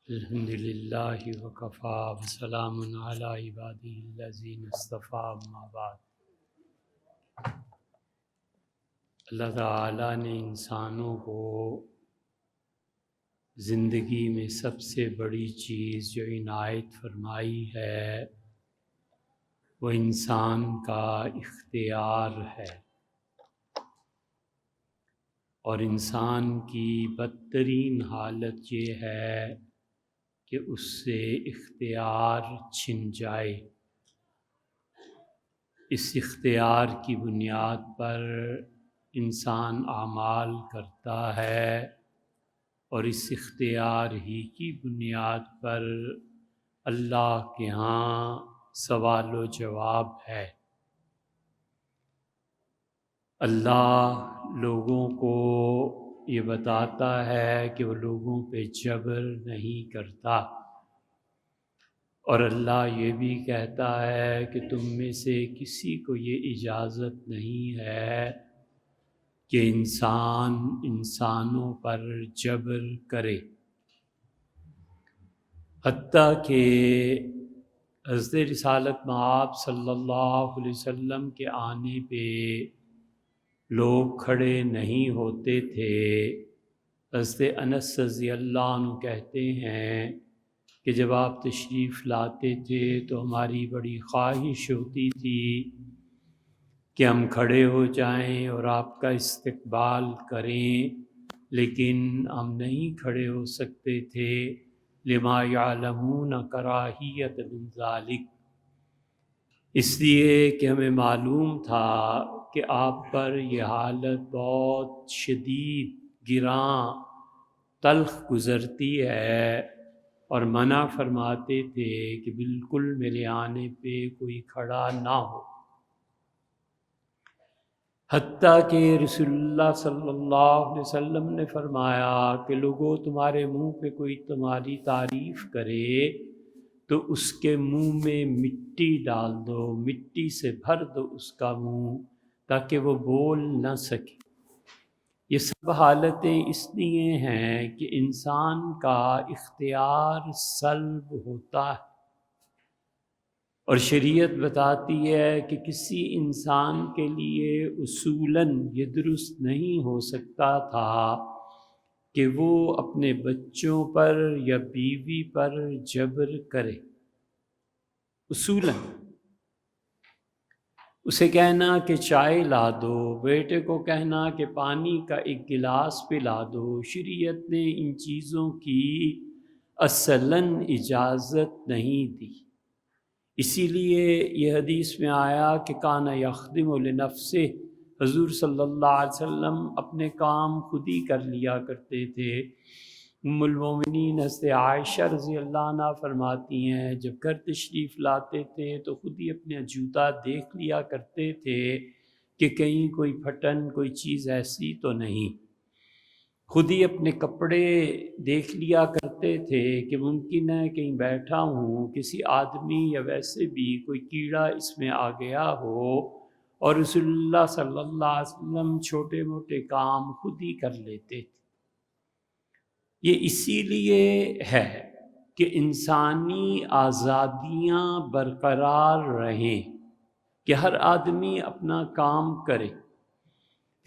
الحمد للہ وکفا وسلام علی عبادہ الذین اصطفیٰ اما بعد۔ اللہ تعالیٰ نے انسانوں کو زندگی میں سب سے بڑی چیز جو عنایت فرمائی ہے وہ انسان کا اختیار ہے، اور انسان کی بدترین حالت یہ ہے کہ اس سے اختیار چھن جائے۔ اس اختیار کی بنیاد پر انسان اعمال کرتا ہے، اور اس اختیار ہی کی بنیاد پر اللہ کے ہاں سوال و جواب ہے۔ اللہ لوگوں کو یہ بتاتا ہے کہ وہ لوگوں پہ جبر نہیں کرتا، اور اللہ یہ بھی کہتا ہے کہ تم میں سے کسی کو یہ اجازت نہیں ہے کہ انسان انسانوں پر جبر کرے۔ حتیٰ کہ حضرت رسالت مآب صلی اللہ علیہ وسلم کے آنے پہ لوگ کھڑے نہیں ہوتے تھے۔ حضرت انس رضی اللہ عنہ کہتے ہیں کہ جب آپ تشریف لاتے تھے تو ہماری بڑی خواہش ہوتی تھی کہ ہم کھڑے ہو جائیں اور آپ کا استقبال کریں، لیکن ہم نہیں کھڑے ہو سکتے تھے، لما یعلمون کراہیت من ذالک، اس لیے کہ ہمیں معلوم تھا کہ آپ پر یہ حالت بہت شدید، گراں، تلخ گزرتی ہے، اور منع فرماتے تھے کہ بالکل میرے آنے پہ کوئی کھڑا نہ ہو۔ حتیٰ کہ رسول اللہ صلی اللہ علیہ وسلم نے فرمایا کہ لوگوں تمہارے منہ پہ کوئی تمہاری تعریف کرے تو اس کے منہ میں مٹی ڈال دو، مٹی سے بھر دو اس کا منہ، تاکہ وہ بول نہ سکے۔ یہ سب حالتیں اس لیے ہیں کہ انسان کا اختیار سلب ہوتا ہے، اور شریعت بتاتی ہے کہ کسی انسان کے لیے اصولاً یہ درست نہیں ہو سکتا تھا کہ وہ اپنے بچوں پر یا بیوی پر جبر کرے۔ اصولاً اسے کہنا کہ چائے لا دو، بیٹے کو کہنا کہ پانی کا ایک گلاس پلا دو، شریعت نے ان چیزوں کی اصلاً اجازت نہیں دی۔ اسی لیے یہ حدیث میں آیا کہ کان یخدم لنفسہ، حضور صلی اللہ علیہ وسلم اپنے کام خود ہی کر لیا کرتے تھے۔ ام المومنین حضرت عائشہ رضی اللہ عنہ فرماتی ہیں جب گھر تشریف لاتے تھے تو خود ہی اپنے جوتا دیکھ لیا کرتے تھے کہ کہیں کوئی پھٹن، کوئی چیز ایسی تو نہیں۔ خود ہی اپنے کپڑے دیکھ لیا کرتے تھے کہ ممکن ہے کہیں بیٹھا ہوں، کسی آدمی یا ویسے بھی کوئی کیڑا اس میں آ گیا ہو، اور رسول اللہ صلی اللہ علیہ وسلم چھوٹے موٹے کام خود ہی کر لیتے تھے۔ یہ اسی لیے ہے کہ انسانی آزادیاں برقرار رہیں، کہ ہر آدمی اپنا کام کرے۔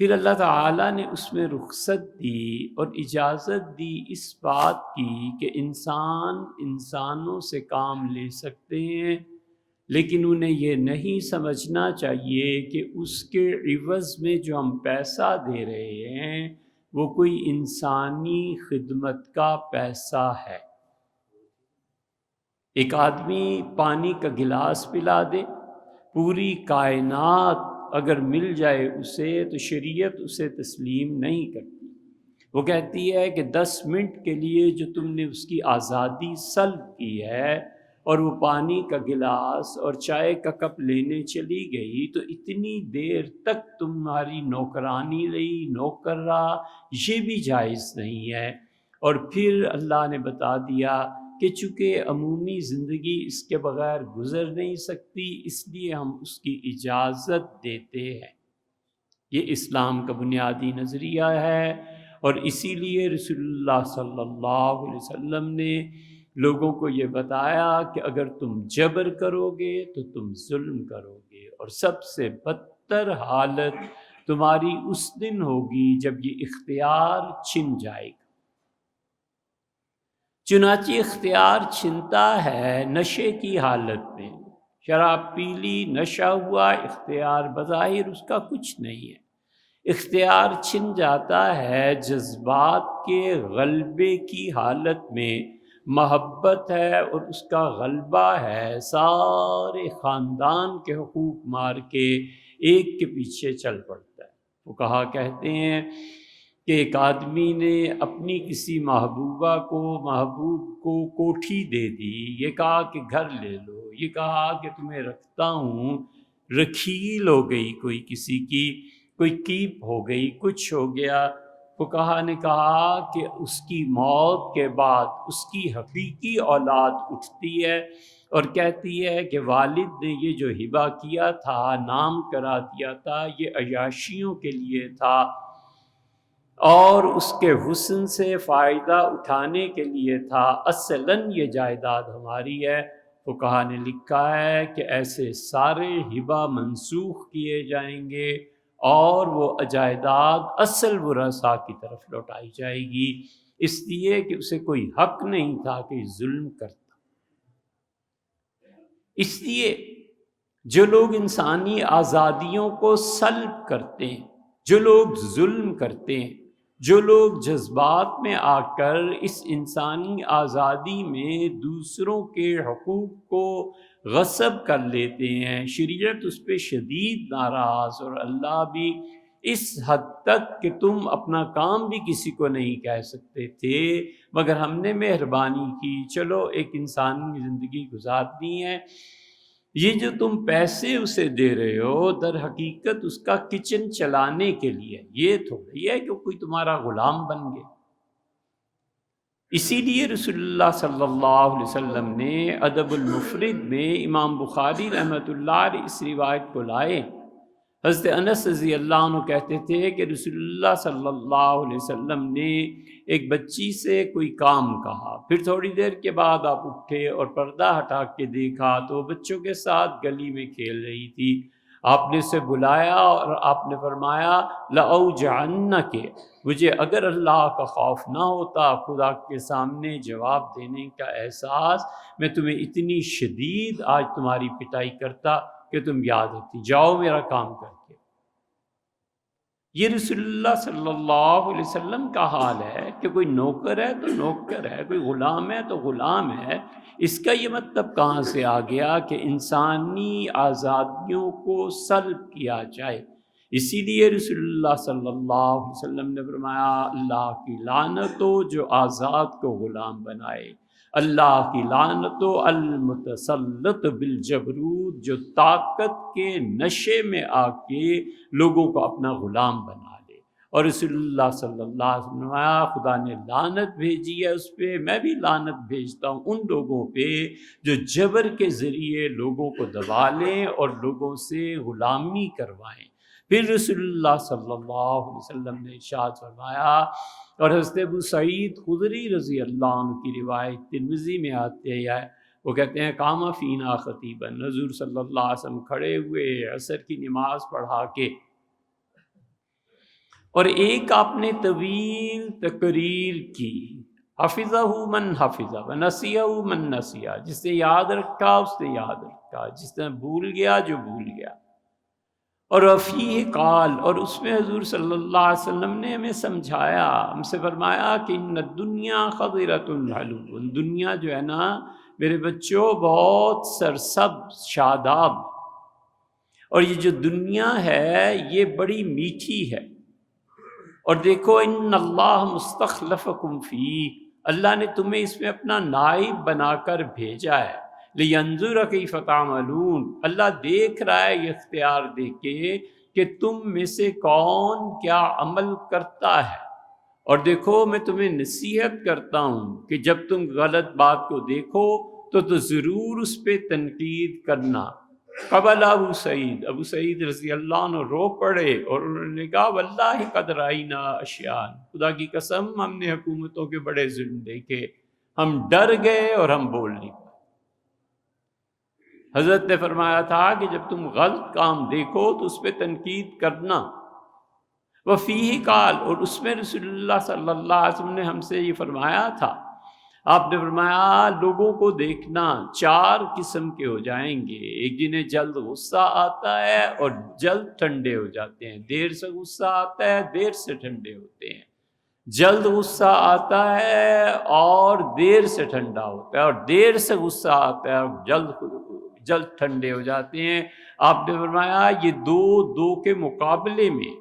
پھر اللہ تعالیٰ نے اس میں رخصت دی اور اجازت دی اس بات کی کہ انسان انسانوں سے کام لے سکتے ہیں، لیکن انہیں یہ نہیں سمجھنا چاہیے کہ اس کے عوض میں جو ہم پیسہ دے رہے ہیں وہ کوئی انسانی خدمت کا پیسہ ہے۔ ایک آدمی پانی کا گلاس پلا دے، پوری کائنات اگر مل جائے اسے تو شریعت اسے تسلیم نہیں کرتی۔ وہ کہتی ہے کہ 10 منٹ کے لیے جو تم نے اس کی آزادی سلب کی ہے اور وہ پانی کا گلاس اور چائے کا کپ لینے چلی گئی، تو اتنی دیر تک تمہاری نوکرانی رہی، نوکر رہا، یہ بھی جائز نہیں ہے۔ اور پھر اللہ نے بتا دیا کہ چونکہ عمومی زندگی اس کے بغیر گزر نہیں سکتی، اس لیے ہم اس کی اجازت دیتے ہیں۔ یہ اسلام کا بنیادی نظریہ ہے، اور اسی لیے رسول اللہ صلی اللہ علیہ وسلم نے لوگوں کو یہ بتایا کہ اگر تم جبر کرو گے تو تم ظلم کرو گے، اور سب سے بدتر حالت تمہاری اس دن ہوگی جب یہ اختیار چھن جائے گا۔ چنانچہ اختیار چھنتا ہے نشے کی حالت میں، شراب پی لی، نشہ ہوا، اختیار بظاہر اس کا کچھ نہیں ہے۔ اختیار چھن جاتا ہے جذبات کے غلبے کی حالت میں، محبت ہے اور اس کا غلبہ ہے، سارے خاندان کے حقوق مار کے ایک کے پیچھے چل پڑتا ہے۔ وہ کہا کہتے ہیں کہ ایک آدمی نے اپنی کسی محبوب کو کوٹھی دے دی، یہ کہا کہ گھر لے لو، یہ کہا کہ تمہیں رکھتا ہوں، رکھیل ہو گئی کوئی کسی کی، کوئی کیپ ہو گئی، کچھ ہو گیا۔ فقہا نے کہا کہ اس کی موت کے بعد اس کی حقیقی اولاد اٹھتی ہے اور کہتی ہے کہ والد نے یہ جو ہبہ کیا تھا، نام کرا دیا تھا، یہ عیاشیوں کے لیے تھا اور اس کے حسن سے فائدہ اٹھانے کے لیے تھا، اصلاً یہ جائیداد ہماری ہے۔ فقہا نے لکھا ہے کہ ایسے سارے ہبہ منسوخ کیے جائیں گے اور وہ جائیداد اصل ورثاء کی طرف لوٹائی جائے گی، اس لیے کہ اسے کوئی حق نہیں تھا کہ ظلم کرتا۔ اس لیے جو لوگ انسانی آزادیوں کو سلب کرتے ہیں، جو لوگ ظلم کرتے ہیں، جو لوگ جذبات میں آ کر اس انسانی آزادی میں دوسروں کے حقوق کو غصب کر لیتے ہیں، شریعت اس پہ شدید ناراض، اور اللہ بھی اس حد تک کہ تم اپنا کام بھی کسی کو نہیں کہہ سکتے تھے، مگر ہم نے مہربانی کی، چلو ایک انسانی زندگی گزارنی ہے، یہ جو تم پیسے اسے دے رہے ہو در حقیقت اس کا کچن چلانے کے لیے، یہ تھوڑی ہے کہ کوئی تمہارا غلام بن گیا۔ اسی لیے رسول اللہ صلی اللہ علیہ وسلم نے ادب المفرد میں امام بخاری رحمۃ اللہ علیہ اس روایت کو لائے۔ حضرت انس رضی اللہ عنہ کہتے تھے کہ رسول اللہ صلی اللہ علیہ وسلم نے ایک بچی سے کوئی کام کہا، پھر تھوڑی دیر کے بعد آپ اٹھے اور پردہ ہٹا کے دیکھا تو وہ بچوں کے ساتھ گلی میں کھیل رہی تھی۔ آپ نے اسے بلایا اور آپ نے فرمایا لأوجعنک، مجھے اگر اللہ کا خوف نہ ہوتا، خدا کے سامنے جواب دینے کا احساس، میں تمہیں اتنی شدید آج تمہاری پٹائی کرتا کہ تم یاد رکھتی، جاؤ میرا کام کر کے۔ یہ رسول اللہ صلی اللہ علیہ وسلم کا حال ہے کہ کوئی نوکر ہے تو نوکر ہے، کوئی غلام ہے تو غلام ہے۔ اس کا یہ مطلب کہاں سے آ گیا کہ انسانی آزادیوں کو سلب کیا جائے؟ اسی لیے رسول اللہ صلی اللہ علیہ وسلم نے فرمایا اللہ کی لعنت ہو جو آزاد کو غلام بنائے، اللہ کی لعنت ہو المتسلط بالجبروت، جو طاقت کے نشے میں آ کے لوگوں کو اپنا غلام بنا لے۔ اور رسول اللہ صلی اللہ علیہ وسلم نے فرمایا خدا نے لعنت بھیجی ہے اس پہ، میں بھی لعنت بھیجتا ہوں ان لوگوں پہ جو جبر کے ذریعے لوگوں کو دبا لیں اور لوگوں سے غلامی کروائیں۔ پھر رسول اللہ صلی اللہ علیہ وسلم نے ارشاد فرمایا، اور حضرت ابو سعید خدری رضی اللہ عنہ کی روایت ترمذی میں آتے ہے، وہ کہتے ہیں قام فینا خطیبا، حضور صلی اللہ علیہ وسلم کھڑے ہوئے عصر کی نماز پڑھا کے، اور ایک آپ نے طویل تقریر کی، حفظہ من حفظہ ونسیہ من نسیہ، جس نے یاد رکھا اس نے یاد رکھا، جس نے بھول گیا جو بھول گیا۔ اور وفیہ قال، اور اس میں حضور صلی اللہ علیہ وسلم نے ہمیں سمجھایا، ہم سے فرمایا کہ ان الدنیا خضرۃ حلوہ، دنیا جو ہے نا میرے بچوں بہت سرسبز شاداب، اور یہ جو دنیا ہے یہ بڑی میٹھی ہے، اور دیکھو ان اللہ مستخلفکم فیہ، اللہ نے تمہیں اس میں اپنا نائب بنا کر بھیجا ہے، لینظر کیف تعملون، اللہ دیکھ رہا ہے یہ اختیار دے کے کہ تم میں سے کون کیا عمل کرتا ہے، اور دیکھو میں تمہیں نصیحت کرتا ہوں کہ جب تم غلط بات کو دیکھو تو ضرور اس پہ تنقید کرنا، قبل ابو سعید رضی اللہ عنہ رو پڑے اور انہوں نے کہا واللہ قد رائنا اشیاء، خدا کی قسم ہم نے حکومتوں کے بڑے ظلم دیکھے، ہم ڈر گئے اور ہم بول نہیں پائے۔ حضرت نے فرمایا تھا کہ جب تم غلط کام دیکھو تو اس پہ تنقید کرنا، وفیہ قال، اور اس میں رسول اللہ صلی اللہ علیہ وسلم نے ہم سے یہ فرمایا تھا، آپ نے فرمایا لوگوں کو دیکھنا 4 قسم کے ہو جائیں گے، ایک جنہیں جلد غصہ آتا ہے اور جلد ٹھنڈے ہو جاتے ہیں، دیر سے غصہ آتا ہے دیر سے ٹھنڈے ہوتے ہیں، جلد غصہ آتا ہے اور دیر سے ٹھنڈا ہوتا ہے، اور دیر سے غصہ آتا ہے اور جلد ٹھنڈے ہو جاتے ہیں۔ آپ نے فرمایا یہ دو کے مقابلے میں،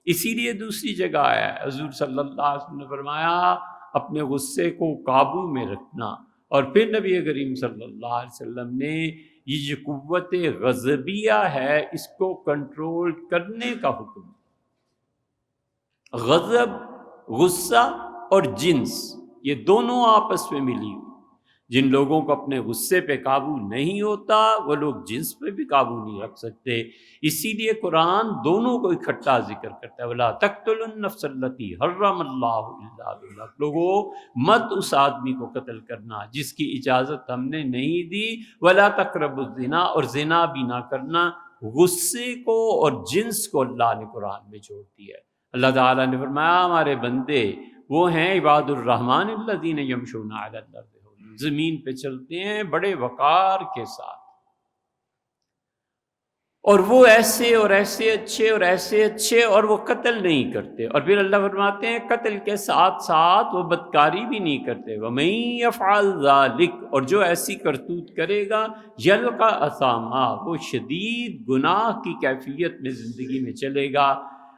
اسی لیے دوسری جگہ آیا ہے، حضور صلی اللہ علیہ وسلم نے فرمایا اپنے غصے کو قابو میں رکھنا، اور پھر نبی کریم صلی اللہ علیہ وسلم نے یہ جو قوت غضبیہ ہے اس کو کنٹرول کرنے کا حکم۔ غضب، غصہ اور جنس، یہ دونوں آپس میں ملی ہوئی، جن لوگوں کو اپنے غصے پہ قابو نہیں ہوتا وہ لوگ جنس پہ بھی قابو نہیں رکھ سکتے، اسی لیے قرآن دونوں کو اکٹھا ذکر کرتا ہے، وَلَا تَقْتُلُوا النَّفْسَ الَّتِي حَرَّمَ اللَّهُ إِلَّا بِالْحَقِّ، لوگوں مت اس آدمی کو قتل کرنا جس کی اجازت ہم نے نہیں دی، وَلَا تَقْرَبُوا الزِّنَا، اور زنا بھی نہ کرنا۔ غصے کو اور جنس کو اللہ نے قرآن میں جوڑ دیا ہے۔ اللہ تعالیٰ نے فرمایا ہمارے بندے وہ ہیں عباد الرحمن الذین یمشون علی الارض، زمین پہ چلتے ہیں بڑے وقار کے ساتھ، اور وہ ایسے اور ایسے اچھے اور ایسے اچھے، اور وہ قتل نہیں کرتے، اور پھر اللہ فرماتے ہیں قتل کے ساتھ ساتھ وہ بدکاری بھی نہیں کرتے، وَمَن يَفْعَلْ ذَلِكَ، اور جو ایسی کرتوت کرے گا یلقا اثاما، وہ شدید گناہ کی کیفیت میں زندگی میں چلے گا۔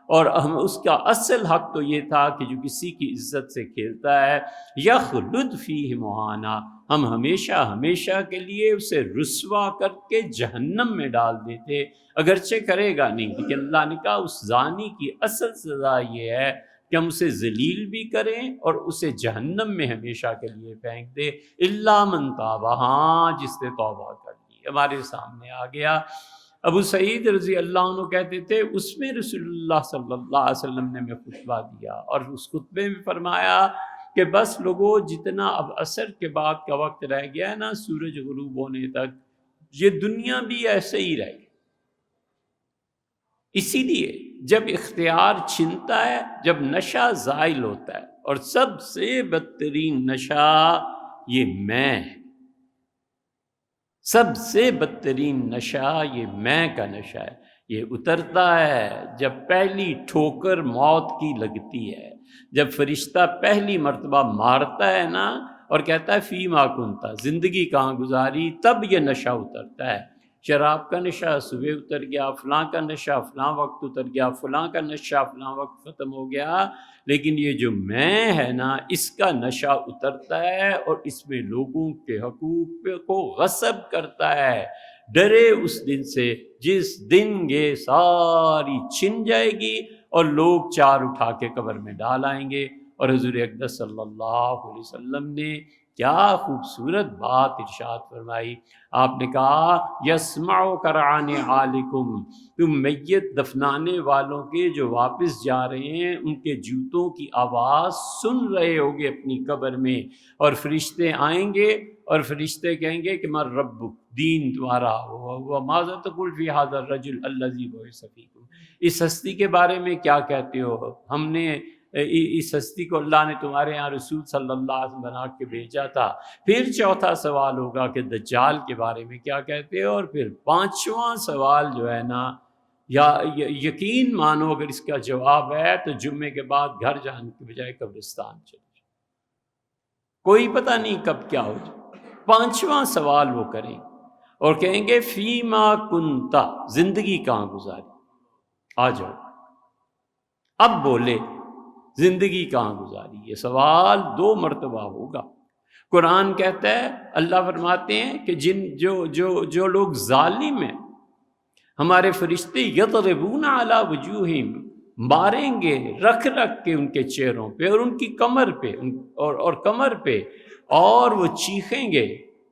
اور ہم اس کا اصل حق تو یہ تھا کہ جو کسی کی عزت سے کھیلتا ہے یخلد فیہ مہانا، ہم ہمیشہ ہمیشہ کے لیے اسے رسوا کر کے جہنم میں ڈال دیتے، اگرچہ کرے گا نہیں، لیکن اللہ نے کہا اس زانی کی اصل سزا یہ ہے کہ ہم اسے ذلیل بھی کریں اور اسے جہنم میں ہمیشہ کے لیے پھینک دے، الا من تاب، ہاں جس نے توبہ کر لی۔ ہمارے سامنے آ گیا ابو سعید رضی اللہ عنہ کہتے تھے اس میں رسول اللہ صلی اللہ علیہ وسلم نے میں خطبہ دیا، اور اس خطبے میں فرمایا کہ بس لوگوں جتنا اب عصر کے بعد کا وقت رہ گیا ہے نا سورج غروب ہونے تک، یہ دنیا بھی ایسے ہی رہ گئی، اسی لیے جب اختیار چھنتا ہے، جب نشہ زائل ہوتا ہے، اور سب سے بدترین نشہ یہ میں ہے، سب سے بدترین نشہ یہ میں کا نشہ ہے، یہ اترتا ہے جب پہلی ٹھوکر موت کی لگتی ہے، جب فرشتہ پہلی مرتبہ مارتا ہے نا اور کہتا ہے فیما کنتا، زندگی کہاں گزاری، تب یہ نشہ اترتا ہے۔ شراب کا نشہ صبح اتر گیا، فلاں کا نشہ فلاں وقت اتر گیا، فلاں کا نشہ فلاں وقت ختم ہو گیا، لیکن یہ جو میں ہے نا اس کا نشہ اترتا ہے اور اس میں لوگوں کے حقوق کو غصب کرتا ہے۔ ڈرے اس دن سے جس دن یہ ساری چھن جائے گی اور لوگ 4 اٹھا کے قبر میں ڈال آئیں گے۔ اور حضور اقدس صلی اللہ علیہ وسلم نے کیا خوبصورت بات ارشاد فرمائی، آپ نے کہا یسمع قرعان عالکم، تم میت دفنانے والوں کے جو واپس جا رہے ہیں ان کے جوتوں کی آواز سن رہے ہوگے اپنی قبر میں، اور فرشتے آئیں گے اور فرشتے کہیں گے کہ من ربک، دین تمہارا ہوا، ماذا تقول فی ھذا الرجل الذی بعث فیکم، اس ہستی کے بارے میں کیا کہتے ہو، ہم نے اس ہستی کو اللہ نے تمہارے ہاں رسول صلی اللہ علیہ وسلم بنا کے بھیجا تھا۔ پھر چوتھا سوال ہوگا کہ دجال کے بارے میں کیا کہتے ہو، اور پھر 5واں سوال جو ہے نا، یا یقین مانو اگر اس کا جواب ہے تو جمعے کے بعد گھر جانے کے بجائے قبرستان چلے جائے، کوئی پتہ نہیں کب کیا ہو جائے۔ 5واں سوال وہ کریں اور کہیں گے فیما کنتا، زندگی کہاں گزاری، آ جاؤ اب بولے زندگی کہاں گزاری، یہ سوال 2 مرتبہ ہوگا۔ قرآن کہتا ہے، اللہ فرماتے ہیں کہ جو لوگ ظالم ہیں ہمارے فرشتے یضربون علی وجوہہم، ماریں گے رکھ کے ان کے چہروں پہ اور ان کی کمر پہ اور کمر پہ، اور وہ چیخیں گے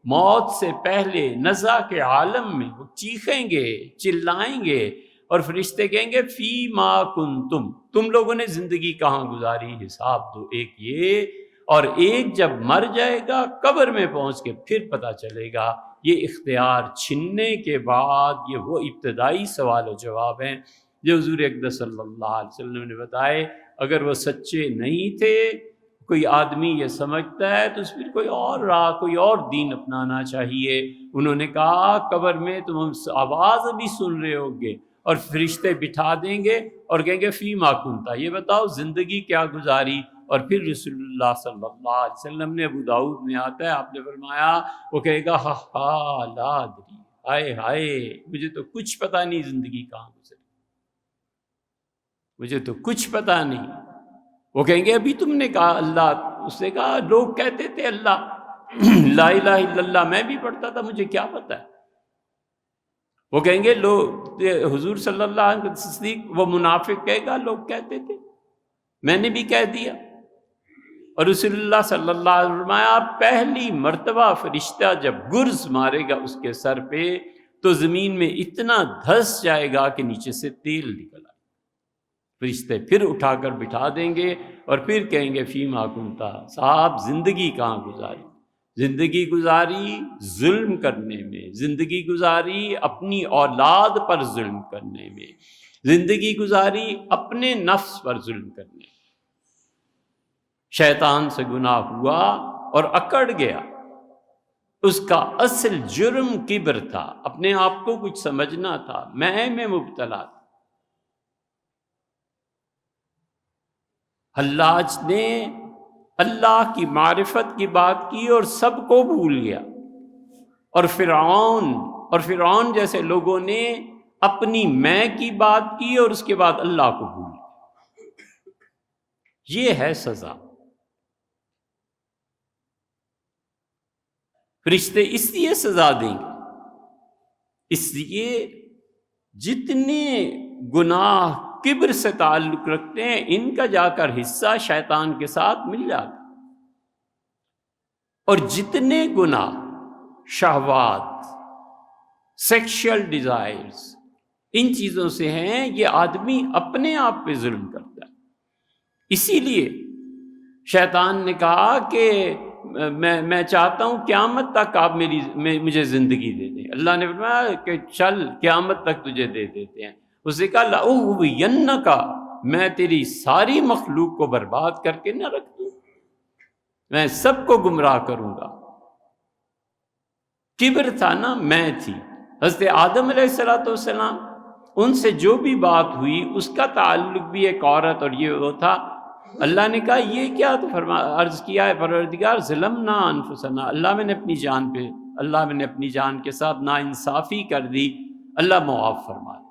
موت سے پہلے نزع کے عالم میں وہ چیخیں گے، چلائیں گے، اور فرشتے کہیں گے فی ما کنتم، تم لوگوں نے زندگی کہاں گزاری، حساب دو۔ ایک یہ، اور ایک جب مر جائے گا قبر میں پہنچ کے پھر پتہ چلے گا۔ یہ اختیار چھننے کے بعد یہ وہ ابتدائی سوال و جواب ہیں جو حضور اقدس صلی اللہ علیہ وسلم نے بتائے۔ اگر وہ سچے نہیں تھے، کوئی آدمی یہ سمجھتا ہے تو پھر کوئی اور راہ، کوئی اور دین اپنانا چاہیے۔ انہوں نے کہا قبر میں تم آواز ابھی سن رہے ہوگے اور فرشتے بٹھا دیں گے اور کہیں گے فی ما کنتا، یہ بتاؤ زندگی کیا گزاری۔ اور پھر رسول اللہ صلی اللہ علیہ وسلم نے، ابو داؤد میں آتا ہے، آپ نے فرمایا، وہ کہے گا ہا ہا لا ادری، ہائے ہائے مجھے تو کچھ پتہ نہیں زندگی کہاں گزری، مجھے تو کچھ پتہ نہیں۔ وہ کہیں گے ابھی تم نے کہا اللہ، اس نے کہا لوگ کہتے تھے اللہ لا الہ الا اللہ، میں بھی پڑھتا تھا، مجھے کیا پتہ ہے۔ وہ کہیں گے لوگ، حضور صلی اللہ علیہ وسلم تصدیق، وہ منافق کہے گا لوگ کہتے تھے، میں نے بھی کہہ دیا۔ اور رسول اللہ صلی اللہ علیہ وسلم فرمایا پہلی مرتبہ فرشتہ جب گرز مارے گا اس کے سر پہ تو زمین میں اتنا دھس جائے گا کہ نیچے سے تیل نکل آئے۔ فرشتے پھر اٹھا کر بٹھا دیں گے اور پھر کہیں گے فیما کنتا، صاحب زندگی کہاں گزاری؟ زندگی گزاری ظلم کرنے میں، زندگی گزاری اپنی اولاد پر ظلم کرنے میں، زندگی گزاری اپنے نفس پر ظلم کرنے میں۔ شیطان سے گناہ ہوا اور اکڑ گیا، اس کا اصل جرم کبر تھا، اپنے آپ کو کچھ سمجھنا تھا، میں مبتلا تھا۔ حلاج نے اللہ کی معرفت کی بات کی اور سب کو بھول گیا، اور فرعون جیسے لوگوں نے اپنی میں کی بات کی اور اس کے بعد اللہ کو بھول گیا۔ یہ ہے سزا۔ فرشتے اس لیے سزا دیں گے، اس لیے جتنے گناہ کبر سے تعلق رکھتے ہیں ان کا جا کر حصہ شیطان کے ساتھ مل جاتا، اور جتنے گناہ شہوات، سیکشل ڈیزائرز، ان چیزوں سے ہیں، یہ آدمی اپنے آپ پہ ظلم کرتا ہے۔ اسی لیے شیطان نے کہا کہ میں چاہتا ہوں قیامت تک آپ مجھے زندگی دے دیں۔ اللہ نے فرمایا کہ چل قیامت تک تجھے دے دیتے ہیں۔ اس نے کہا لَأُغْوِيَنَّكَ، میں تیری ساری مخلوق کو برباد کر کے نہ رکھ دوں، میں سب کو گمراہ کروں گا۔ کبر تھا نا، میں تھی۔ حضرت آدم علیہ السلام، ان سے جو بھی بات ہوئی اس کا تعلق بھی ایک عورت اور یہ وہ تھا۔ اللہ نے کہا یہ کیا؟ تو عرض کیا ہے پروردگار ظلمنا انفسنا، اللہ میں نے اپنی جان کے ساتھ ناانصافی کر دی، اللہ معاف فرما دے۔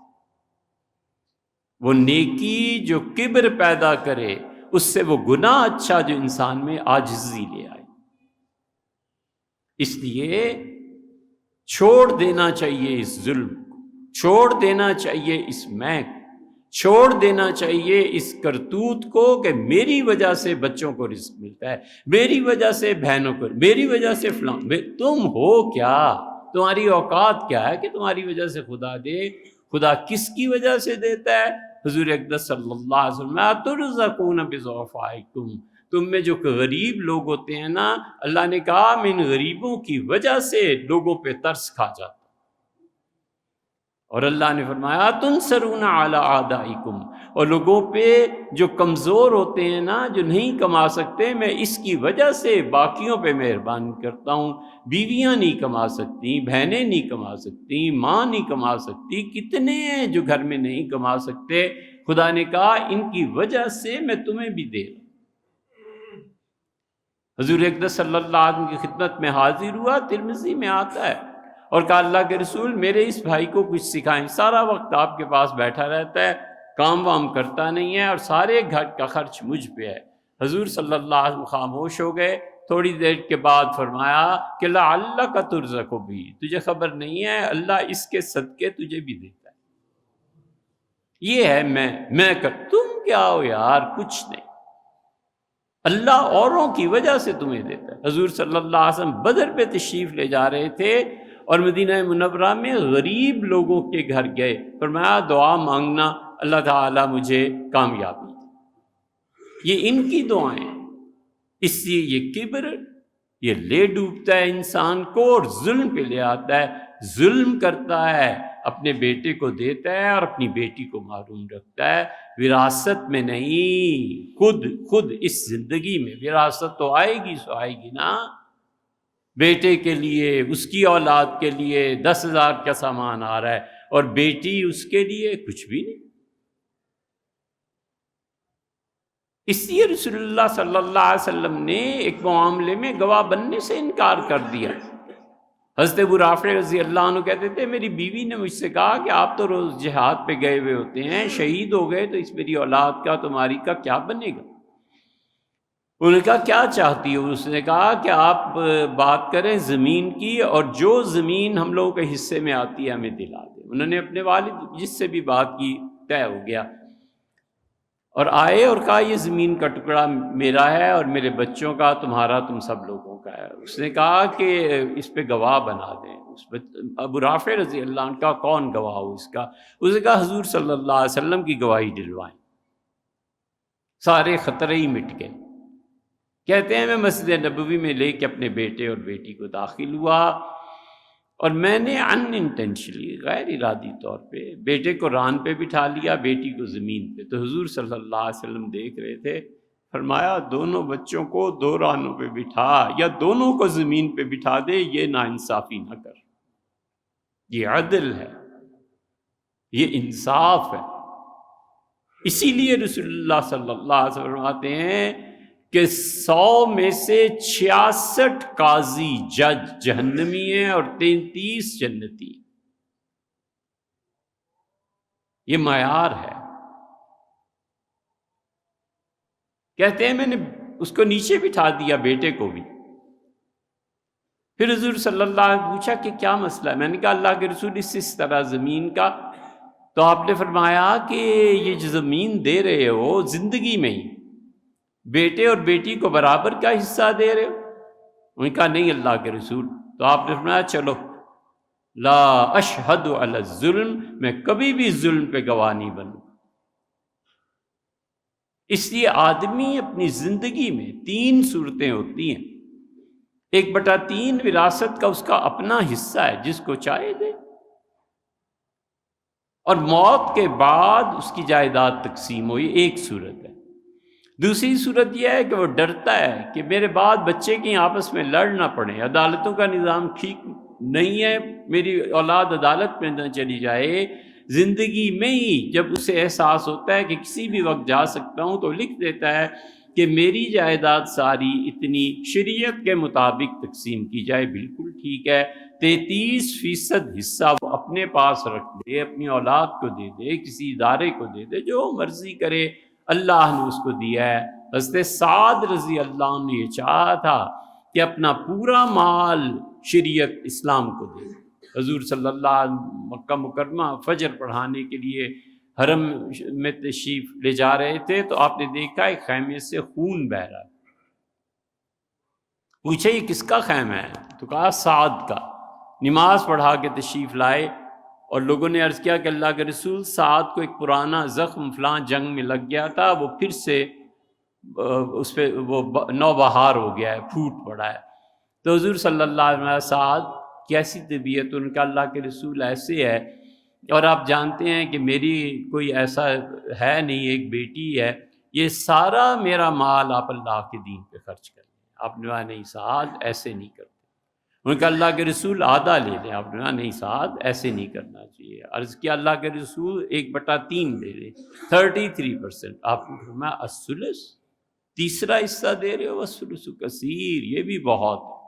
وہ نیکی جو کبر پیدا کرے اس سے وہ گناہ اچھا جو انسان میں عاجزی لے آئے۔ اس لیے چھوڑ دینا چاہیے اس ظلم کو، چھوڑ دینا چاہیے اس میں کو، چھوڑ دینا چاہیے اس کرتوت کو کہ میری وجہ سے بچوں کو رزق ملتا ہے، میری وجہ سے بہنوں کو، میری وجہ سے فلاں۔ تم ہو کیا؟ تمہاری اوقات کیا ہے کہ تمہاری وجہ سے خدا دے؟ خدا کس کی وجہ سے دیتا ہے؟ حضور اقدس صلی اللہ علیہ وسلم ترزقون بضعفائکم، تم میں جو غریب لوگ ہوتے ہیں نا، اللہ نے کہا میں ان غریبوں کی وجہ سے لوگوں پہ ترس کھا جاتا۔ اور اللہ نے فرمایا تنصرون علی اعدائکم، اور لوگوں پہ جو کمزور ہوتے ہیں نا، جو نہیں کما سکتے، میں اس کی وجہ سے باقیوں پہ مہربانی کرتا ہوں۔ بیویاں نہیں کما سکتی، بہنیں نہیں کما سکتی، ماں نہیں کما سکتی، کتنے ہیں جو گھر میں نہیں کما سکتے، خدا نے کہا ان کی وجہ سے میں تمہیں بھی دے رہا ہوں۔ حضور اقدس صلی اللہ علیہ وسلم کی خدمت میں حاضر ہوا، ترمذی میں آتا ہے، اور کہا اللہ کے رسول میرے اس بھائی کو کچھ سکھائیں، سارا وقت آپ کے پاس بیٹھا رہتا ہے، کام وام کرتا نہیں ہے، اور سارے گھر کا خرچ مجھ پہ ہے۔ حضور صلی اللہ علیہ وسلم خاموش ہو گئے، تھوڑی دیر کے بعد فرمایا کہ لعلک ترزق بھی، تجھے خبر نہیں ہے اللہ اس کے صدقے تجھے بھی دیتا ہے۔ یہ ہے میں کر، تم کیا ہو یار؟ کچھ نہیں۔ اللہ اوروں کی وجہ سے تمہیں دیتا ہے۔ حضور صلی اللہ علیہ وسلم بدر پہ تشریف لے جا رہے تھے اور مدینہ منورہ میں غریب لوگوں کے گھر گئے، فرمایا دعا مانگنا، اللہ تعالیٰ مجھے کامیابی دے۔ یہ ان کی دعائیں ہیں۔ اس لیے یہ کبر یہ لے ڈوبتا ہے انسان کو اور ظلم پہ لے آتا ہے، ظلم کرتا ہے، اپنے بیٹے کو دیتا ہے اور اپنی بیٹی کو محروم رکھتا ہے، وراثت میں نہیں، خود اس زندگی میں وراثت تو آئے گی نا۔ بیٹے کے لیے، اس کی اولاد کے لیے 10,000 کا سامان آ رہا ہے اور بیٹی اس کے لیے کچھ بھی نہیں۔ اس لیے رسول اللہ صلی اللہ علیہ وسلم نے ایک معاملے میں گواہ بننے سے انکار کر دیا۔ حضرت ابو رافع رضی اللہ عنہ کہتے تھے میری بیوی نے مجھ سے کہا کہ آپ تو روز جہاد پہ گئے ہوئے ہوتے ہیں، شہید ہو گئے تو اس میری اولاد کا تمہاری کا کیا بنے گا؟ انہوں نے کہا کیا چاہتی ہو؟ اس نے کہا کہ آپ بات کریں زمین کی، اور جو زمین ہم لوگوں کے حصے میں آتی ہے ہمیں دلا دیں۔ انہوں نے اپنے والد جس سے بھی بات کی، طے ہو گیا، اور آئے اور کہا یہ زمین کا ٹکڑا میرا ہے اور میرے بچوں کا، تمہارا، تم سب لوگوں کا ہے۔ اس نے کہا کہ اس پہ گواہ بنا دیں۔ ابو رافع رضی اللہ عنہ کا کون گواہ ہو اس کا؟ اس نے کہا حضور صلی اللہ علیہ وسلم کی گواہی دلوائیں۔ سارے خطرے ہی مٹ گئے۔ کہتے ہیں میں مسجد نبوی میں لے کے اپنے بیٹے اور بیٹی کو داخل ہوا اور میں نے انٹینشنلی، غیر ارادی طور پہ بیٹے کو ران پہ بٹھا لیا، بیٹی کو زمین پہ۔ تو حضور صلی اللہ علیہ وسلم دیکھ رہے تھے، فرمایا دونوں بچوں کو 2 رانوں پہ بٹھا یا دونوں کو زمین پہ بٹھا دے، یہ ناانصافی نہ کر۔ یہ عدل ہے، یہ انصاف ہے۔ اسی لیے رسول اللہ صلی اللہ علیہ وسلم فرماتے ہیں کہ 100 میں سے 66 قاضی جج جہنمی ہیں اور 33 جنتی۔ یہ معیار ہے۔ کہتے ہیں میں نے اس کو نیچے بٹھا دیا، بیٹے کو بھی۔ پھر حضور صلی اللہ علیہ وسلم پوچھا کہ کیا مسئلہ ہے؟ میں نے کہا اللہ کے رسول اس طرح زمین کا۔ تو آپ نے فرمایا کہ یہ جو زمین دے رہے ہو زندگی میں ہی بیٹے اور بیٹی کو برابر کا حصہ دے رہے ہو؟ انہوں نے کہا نہیں اللہ کے رسول۔ تو آپ نے فرمایا چلو، لا اشہد علی الظلم، میں کبھی بھی ظلم پہ گواہ نہیں بنوں۔ اس لیے آدمی اپنی زندگی میں 3 صورتیں ہوتی ہیں، 1/3 وراثت کا اس کا اپنا حصہ ہے، جس کو چاہے دے، اور موت کے بعد اس کی جائیداد تقسیم ہوئی، ایک صورت ہے۔ دوسری صورت یہ ہے کہ وہ ڈرتا ہے کہ میرے بعد بچے کی آپس میں لڑ نہ پڑیں، عدالتوں کا نظام ٹھیک نہیں ہے، میری اولاد عدالت میں نہ چلی جائے۔ زندگی میں ہی جب اسے احساس ہوتا ہے کہ کسی بھی وقت جا سکتا ہوں، تو لکھ دیتا ہے کہ میری جائیداد ساری اتنی شریعت کے مطابق تقسیم کی جائے۔ بالکل ٹھیک ہے، 33% حصہ وہ اپنے پاس رکھ دے، اپنی اولاد کو دے دے، کسی ادارے کو دے دے، جو مرضی کرے، اللہ نے اس کو دیا ہے۔ حضرت سعد رضی اللہ عنہ نے یہ چاہا تھا کہ اپنا پورا مال شریعت اسلام کو دے۔ حضور صلی اللہ علیہ وسلم مکہ مکرمہ فجر پڑھانے کے لیے حرم میں تشریف لے جا رہے تھے، تو آپ نے دیکھا ایک خیمے سے خون بہہ رہا ہے۔ پوچھا یہ کس کا خیمہ ہے؟ تو کہا سعد کا۔ نماز پڑھا کے تشریف لائے اور لوگوں نے عرض کیا کہ اللہ کے رسول، سعد کو ایک پرانا زخم فلاں جنگ میں لگ گیا تھا، وہ پھر سے اس پہ وہ نوبہار ہو گیا ہے، پھوٹ پڑا ہے۔ تو حضور صلی اللہ علیہ وسلم، سعد کیسی طبیعت؟ ان کا اللہ کے رسول ایسے ہے، اور آپ جانتے ہیں کہ میری کوئی ایسا ہے نہیں، ایک بیٹی ہے، یہ سارا میرا مال آپ اللہ کے دین پہ خرچ کریں۔ آپ نے کہا نہیں سعد ایسے نہیں کرتے۔ ان کا اللہ کے رسول آدھا لے لیں۔ آپ نے کہا نہیں سعد ایسے نہیں کرنا چاہیے۔ عرض کیا اللہ کے رسول 1/3 لے لیں، 33%۔ آپ نے فرمایا الثلث، تیسرا حصہ دے رہے ہو، والثلث کثیر، یہ بھی بہت ہے۔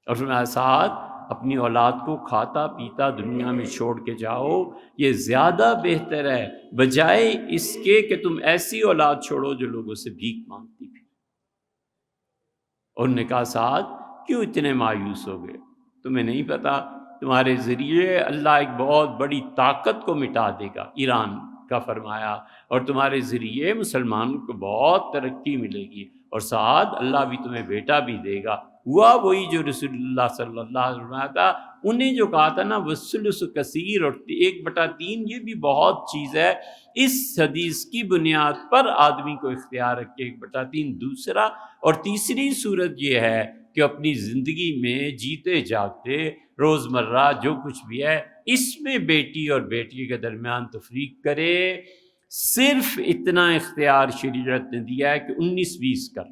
اور فرمایا سعد اپنی اولاد کو کھاتا پیتا دنیا میں چھوڑ کے جاؤ، یہ زیادہ بہتر ہے بجائے اس کے کہ تم ایسی اولاد چھوڑو جو لوگوں سے بھیک مانگتی پھر۔ انہوں نے کہا سعد کیوں اتنے مایوس ہو گئے؟ تمہیں نہیں پتا تمہارے ذریعے اللہ ایک بہت بڑی طاقت کو مٹا دے گا، ایران کا فرمایا، اور تمہارے ذریعے مسلمانوں کو بہت ترقی ملے گی، اور ساتھ اللہ بھی تمہیں بیٹا بھی دے گا۔ ہوا وہی جو رسول اللہ صلی اللہ علیہ وسلم تھا، انہیں جو کہا تھا نا وَالثُّلُثُ کثیر، اور 1/3 یہ بھی بہت چیز ہے۔ اس حدیث کی بنیاد پر آدمی کو اختیار رکھے 1/3۔ دوسرا اور تیسری صورت یہ ہے کہ اپنی زندگی میں جیتے جاگتے روزمرہ جو کچھ بھی ہے اس میں بیٹی اور بیٹی کے درمیان تفریق کرے۔ صرف اتنا اختیار شریعت نے دیا ہے کہ 19-20 کر،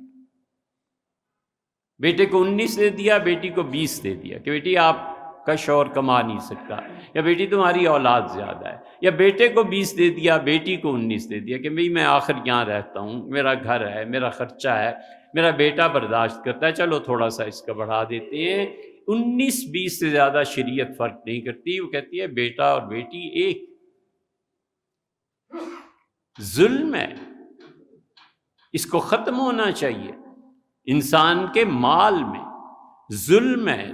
بیٹے کو 19 دے دیا، بیٹی کو 20 دے دیا کہ بیٹی آپ کا شوہر کما نہیں سکتا، یا بیٹی تمہاری اولاد زیادہ ہے، یا بیٹے کو 20 دے دیا، بیٹی کو 19 دے دیا کہ بھئی میں آخر یہاں رہتا ہوں، میرا گھر ہے، میرا خرچہ ہے، میرا بیٹا برداشت کرتا ہے، چلو تھوڑا سا اس کا بڑھا دیتے ہیں۔ 19-20 سے زیادہ شریعت فرق نہیں کرتی، وہ کہتی ہے بیٹا اور بیٹی ایک۔ ظلم ہے، اس کو ختم ہونا چاہیے۔ انسان کے مال میں ظلم ہے،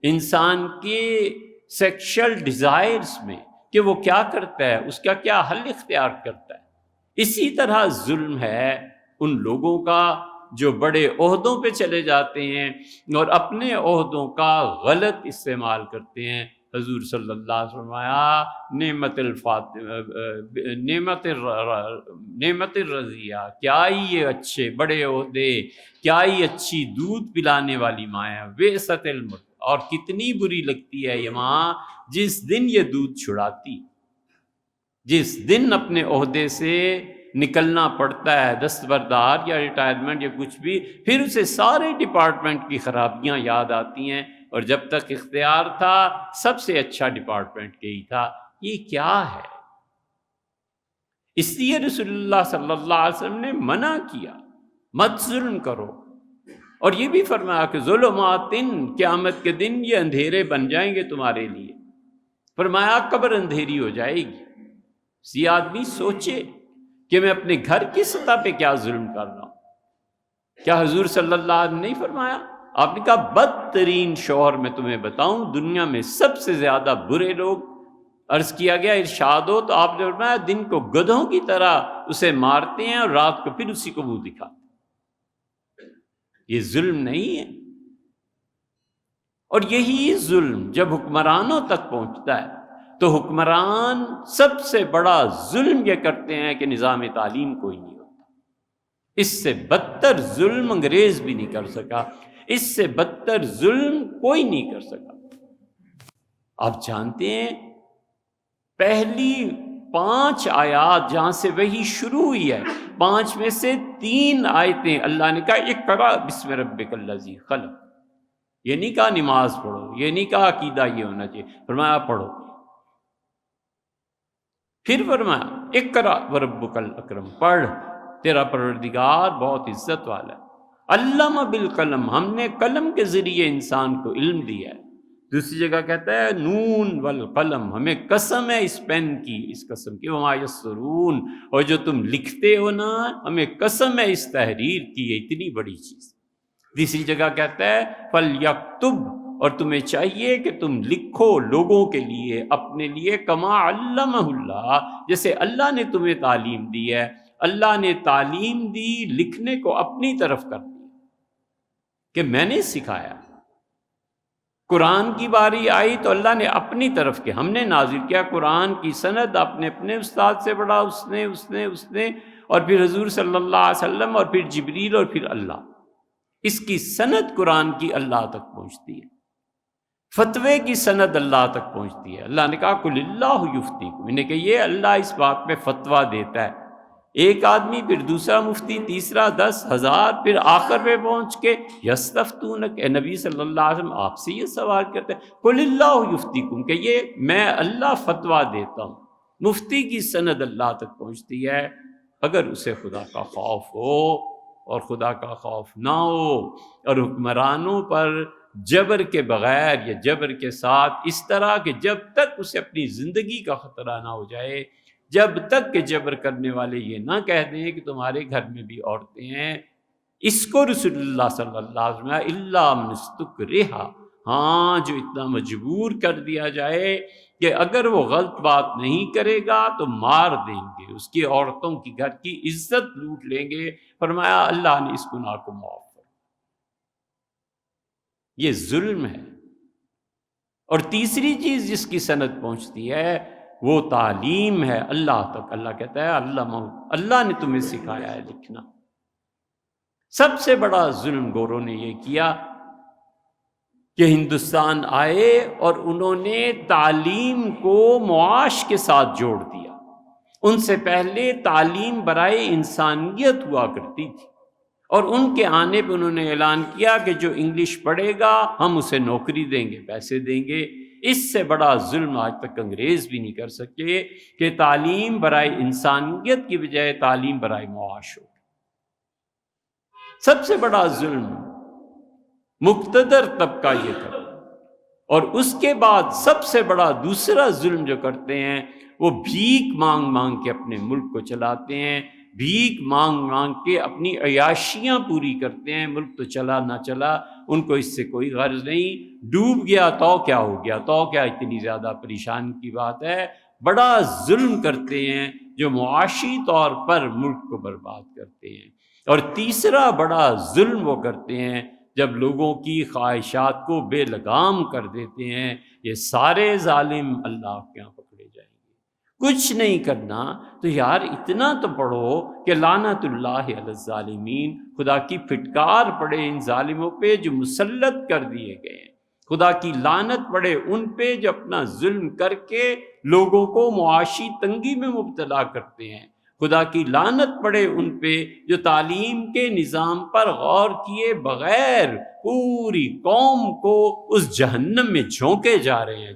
انسان کے سیکشل ڈیزائرز میں کہ وہ کیا کرتا ہے، اس کا کیا حل اختیار کرتا ہے۔ اسی طرح ظلم ہے ان لوگوں کا جو بڑے عہدوں پہ چلے جاتے ہیں اور اپنے عہدوں کا غلط استعمال کرتے ہیں۔ حضور صلی اللہ علیہ وسلم فرمایا نعمت الرضیہ، کیا ہی یہ اچھے بڑے عہدے، کیا ہی اچھی دودھ پلانے والی ماں ہے، ویست المرء، اور کتنی بری لگتی ہے یہ ماں جس دن یہ دودھ چھڑاتی، جس دن اپنے عہدے سے نکلنا پڑتا ہے، دستبردار یا ریٹائرمنٹ یا کچھ بھی، پھر اسے سارے ڈپارٹمنٹ کی خرابیاں یاد آتی ہیں، اور جب تک اختیار تھا سب سے اچھا ڈپارٹمنٹ یہی تھا۔ یہ کیا ہے؟ اس لیے رسول اللہ صلی اللہ علیہ وسلم نے منع کیا مت ظلم کرو، اور یہ بھی فرمایا کہ ظلمات، قیامت کے دن یہ اندھیرے بن جائیں گے تمہارے لیے۔ فرمایا قبر اندھیری ہو جائے گی۔ یہ آدمی سوچے کہ میں اپنے گھر کی سطح پہ کیا ظلم کر رہا ہوں۔ کیا حضور صلی اللہ علیہ وسلم نے نہیں فرمایا؟ آپ نے کہا بدترین شوہر میں تمہیں بتاؤں، دنیا میں سب سے زیادہ برے لوگ، عرض کیا گیا ارشاد ہو تو آپ نے فرمایا دن کو گدھوں کی طرح اسے مارتے ہیں اور رات کو پھر اسی کو منہ دکھاتے ہیں۔ یہ ظلم نہیں ہے؟ اور یہی ظلم جب حکمرانوں تک پہنچتا ہے تو حکمران سب سے بڑا ظلم یہ کرتے ہیں کہ نظام تعلیم کوئی نہیں ہوتا۔ اس سے بدتر ظلم انگریز بھی نہیں کر سکا، اس سے بدتر ظلم کوئی نہیں کر سکا۔ آپ جانتے ہیں پہلی 5 آیات جہاں سے وحی شروع ہوئی ہے، 5 میں سے 3 آیتیں اللہ نے کہا اقرأ بسم ربک الذی خلق۔ یہ نہیں کہا نماز پڑھو، یہ نہیں کہا عقیدہ یہ ہونا چاہیے، فرمایا پڑھو۔ پھر فرمایا اقرأ وربک الاکرم، پڑھ، تیرا پروردگار بہت عزت والا ہے۔ علم بالقلم، ہم نے قلم کے ذریعے انسان کو علم دیا ہے۔ دوسری جگہ کہتا ہے نون والقلم، ہمیں قسم ہے اس پین کی، اس قسم کی، وما یسرون، اور جو تم لکھتے ہو نا، ہمیں قسم ہے اس تحریر کی، یہ اتنی بڑی چیز۔ تیسری جگہ کہتا ہے فلیکتب، اور تمہیں چاہیے کہ تم لکھو لوگوں کے لیے، اپنے لیے، کما علمہ اللہ، جیسے اللہ نے تمہیں تعلیم دی ہے۔ اللہ نے تعلیم دی لکھنے کو اپنی طرف کر دی کہ میں نے سکھایا۔ قرآن کی باری آئی تو اللہ نے اپنی طرف کے، ہم نے نازل کیا قرآن کی سند، آپ نے اپنے استاد سے پڑھا، اس نے اور پھر حضور صلی اللہ علیہ وسلم، اور پھر جبریل، اور پھر اللہ۔ اس کی سند قرآن کی اللہ تک پہنچتی ہے، فتوے کی سند اللہ تک پہنچتی ہے۔ اللہ نے کہا قل اللہ یفتیکم، انہیں کہ یہ اللہ اس بات میں فتویٰ دیتا ہے۔ ایک آدمی، پھر دوسرا مفتی، تیسرا 10,000، پھر آخر پہ پہنچ کے یستفتونک، اے نبی صلی اللہ علیہ وسلم آپ سے یہ سوال کرتے ہیں قل اللہ یفتیکم، کہ یہ میں اللہ فتویٰ دیتا ہوں۔ مفتی کی سند اللہ تک پہنچتی ہے اگر اسے خدا کا خوف ہو، اور خدا کا خوف نہ ہو، اور حکمرانوں پر جبر کے بغیر یا جبر کے ساتھ، اس طرح کہ جب تک اسے اپنی زندگی کا خطرہ نہ ہو جائے، جب تک کہ جبر کرنے والے یہ نہ کہہ دیں کہ تمہارے گھر میں بھی عورتیں ہیں۔ اس کو رسول اللہ صلی اللہ علیہ وسلم الا من استکرہ، ہاں جو اتنا مجبور کر دیا جائے کہ اگر وہ غلط بات نہیں کرے گا تو مار دیں گے، اس کی عورتوں کی گھر کی عزت لوٹ لیں گے۔ فرمایا اللہ نے اس گناہ کو معاف کر، یہ ظلم ہے۔ اور تیسری چیز جس کی سند پہنچتی ہے وہ تعلیم ہے اللہ تک۔ اللہ کہتا ہے اللہ نے تمہیں سکھایا ہے لکھنا۔ سب سے بڑا ظلم گوروں نے یہ کیا کہ ہندوستان آئے اور انہوں نے تعلیم کو معاش کے ساتھ جوڑ دیا۔ ان سے پہلے تعلیم برائے انسانیت ہوا کرتی تھی، اور ان کے آنے پہ انہوں نے اعلان کیا کہ جو انگلش پڑھے گا ہم اسے نوکری دیں گے، پیسے دیں گے۔ اس سے بڑا ظلم آج تک انگریز بھی نہیں کر سکے کہ تعلیم برائے انسانیت کی بجائے تعلیم برائے معاش ہو۔ سب سے بڑا ظلم مقتدر طبقہ یہ کرتا، اور اس کے بعد سب سے بڑا دوسرا ظلم جو کرتے ہیں وہ بھیک مانگ مانگ کے اپنے ملک کو چلاتے ہیں، بھیک مانگ مانگ کے اپنی عیاشیاں پوری کرتے ہیں۔ ملک تو چلا نہ چلا ان کو اس سے کوئی غرض نہیں، ڈوب گیا تو کیا ہو گیا، تو کیا اتنی زیادہ پریشان کی بات ہے۔ بڑا ظلم کرتے ہیں جو معاشی طور پر ملک کو برباد کرتے ہیں۔ اور تیسرا بڑا ظلم وہ کرتے ہیں جب لوگوں کی خواہشات کو بے لگام کر دیتے ہیں۔ یہ سارے ظالم اللہ کے یہاں پکڑے جائیں گے۔ کچھ نہیں کرنا تو یار اتنا تو پڑھو کہ لعنت اللہ علی الظالمین، خدا کی پھٹکار پڑے ان ظالموں پہ جو مسلط کر دیے گئے ہیں، خدا کی لعنت پڑے ان پہ جو اپنا ظلم کر کے لوگوں کو معاشی تنگی میں مبتلا کرتے ہیں، خدا کی لعنت پڑے ان پہ جو تعلیم کے نظام پر غور کیے بغیر پوری قوم کو اس جہنم میں جھونکے جا رہے ہیں۔